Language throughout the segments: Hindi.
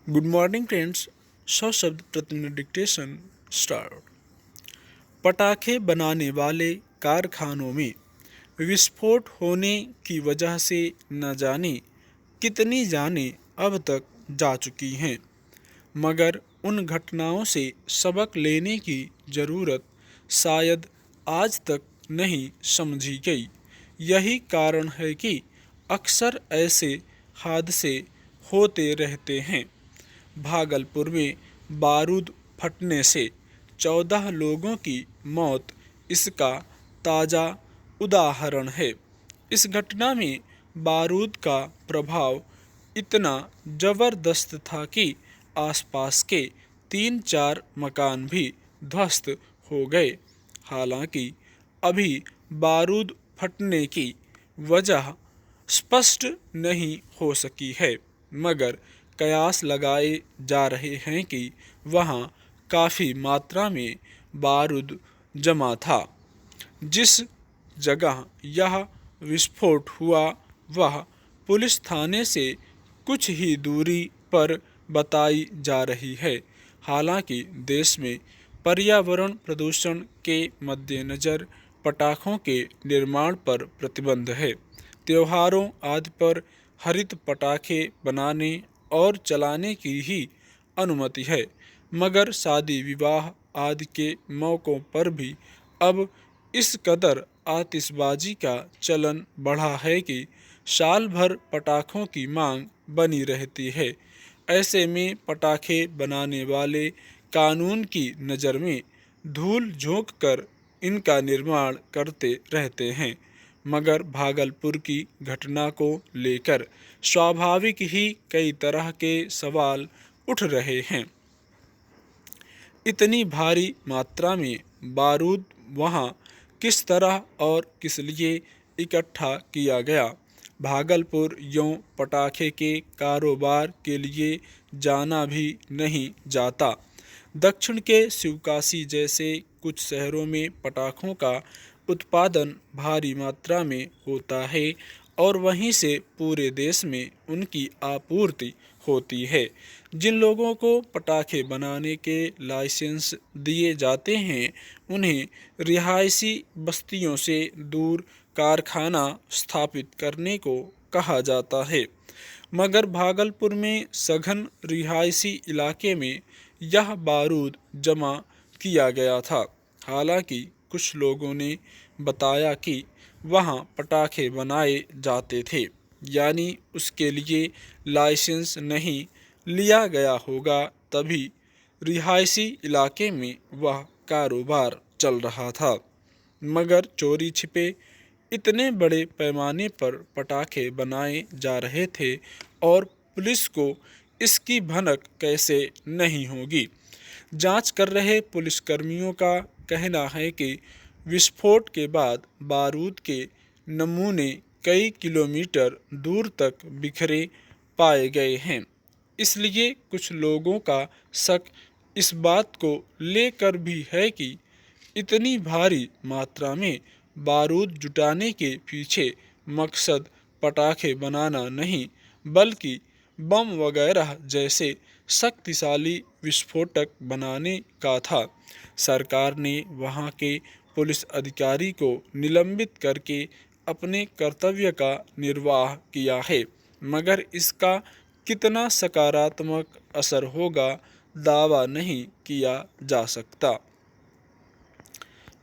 Good morning friends. 100 शब्द प्रतिमिनट डिक्टेशन स्टार्ट। पटाखे बनाने वाले कारखानों में विस्फोट होने की वजह से न जाने कितनी जानें अब तक जा चुकी हैं, मगर उन घटनाओं से सबक लेने की ज़रूरत शायद आज तक नहीं समझी गई। यही कारण है कि अक्सर ऐसे हादसे होते रहते हैं। भागलपुर में बारूद फटने से 14 लोगों की मौत इसका ताज़ा उदाहरण है। इस घटना में बारूद का प्रभाव इतना ज़बरदस्त था कि आसपास के 3-4 मकान भी ध्वस्त हो गए। हालांकि अभी बारूद फटने की वजह स्पष्ट नहीं हो सकी है, मगर कयास लगाए जा रहे हैं कि वहाँ काफ़ी मात्रा में बारूद जमा था। जिस जगह यह विस्फोट हुआ वह पुलिस थाने से कुछ ही दूरी पर बताई जा रही है। हालांकि देश में पर्यावरण प्रदूषण के मद्देनज़र पटाखों के निर्माण पर प्रतिबंध है। त्योहारों आदि पर हरित पटाखे बनाने और चलाने की ही अनुमति है, मगर शादी विवाह आदि के मौक़ों पर भी अब इस कदर आतिशबाजी का चलन बढ़ा है कि साल भर पटाखों की मांग बनी रहती है। ऐसे में पटाखे बनाने वाले कानून की नज़र में धूल झोंक कर इनका निर्माण करते रहते हैं, मगर भागलपुर की घटना को लेकर स्वाभाविक ही कई तरह के सवाल उठ रहे हैं। इतनी भारी मात्रा में बारूद वहाँ किस तरह और किस लिए इकट्ठा किया गया? भागलपुर यूं पटाखे के कारोबार के लिए जाना भी नहीं जाता। दक्षिण के शिवकाशी जैसे कुछ शहरों में पटाखों का उत्पादन भारी मात्रा में होता है और वहीं से पूरे देश में उनकी आपूर्ति होती है। जिन लोगों को पटाखे बनाने के लाइसेंस दिए जाते हैं, उन्हें रिहायशी बस्तियों से दूर कारखाना स्थापित करने को कहा जाता है, मगर भागलपुर में सघन रिहायशी इलाके में यह बारूद जमा किया गया था। हालांकि कुछ लोगों ने बताया कि वहाँ पटाखे बनाए जाते थे, यानी उसके लिए लाइसेंस नहीं लिया गया होगा, तभी रिहायशी इलाके में वह कारोबार चल रहा था। मगर चोरी छिपे इतने बड़े पैमाने पर पटाखे बनाए जा रहे थे और पुलिस को इसकी भनक कैसे नहीं होगी। जांच कर रहे पुलिसकर्मियों का कहना है कि विस्फोट के बाद बारूद के नमूने कई किलोमीटर दूर तक बिखरे पाए गए हैं। इसलिए कुछ लोगों का शक इस बात को लेकर भी है कि इतनी भारी मात्रा में बारूद जुटाने के पीछे मकसद पटाखे बनाना नहीं, बल्कि बम वगैरह जैसे शक्तिशाली विस्फोटक बनाने का था। सरकार ने वहां के पुलिस अधिकारी को निलंबित करके अपने कर्तव्य का निर्वाह किया है, मगर इसका कितना सकारात्मक असर होगा, दावा नहीं किया जा सकता।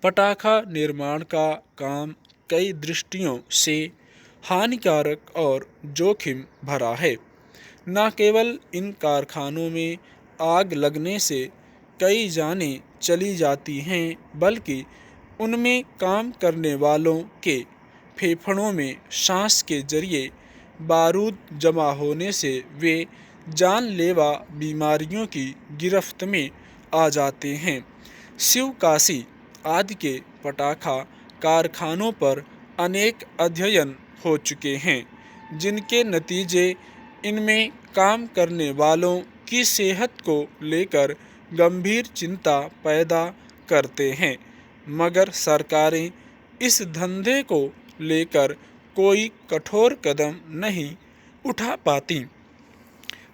पटाखा निर्माण का काम कई दृष्टियों से हानिकारक और जोखिम भरा है। न केवल इन कारखानों में आग लगने से कई जानें चली जाती हैं, बल्कि उनमें काम करने वालों के फेफड़ों में सांस के जरिए बारूद जमा होने से वे जानलेवा बीमारियों की गिरफ्त में आ जाते हैं। शिवकाशी आदि के पटाखा कारखानों पर अनेक अध्ययन हो चुके हैं, जिनके नतीजे इनमें काम करने वालों की सेहत को लेकर गंभीर चिंता पैदा करते हैं, मगर सरकारें इस धंधे को लेकर कोई कठोर कदम नहीं उठा पाती।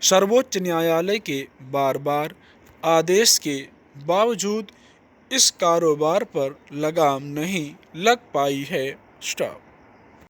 सर्वोच्च न्यायालय के बार बार आदेश के बावजूद इस कारोबार पर लगाम नहीं लग पाई है। स्टॉप।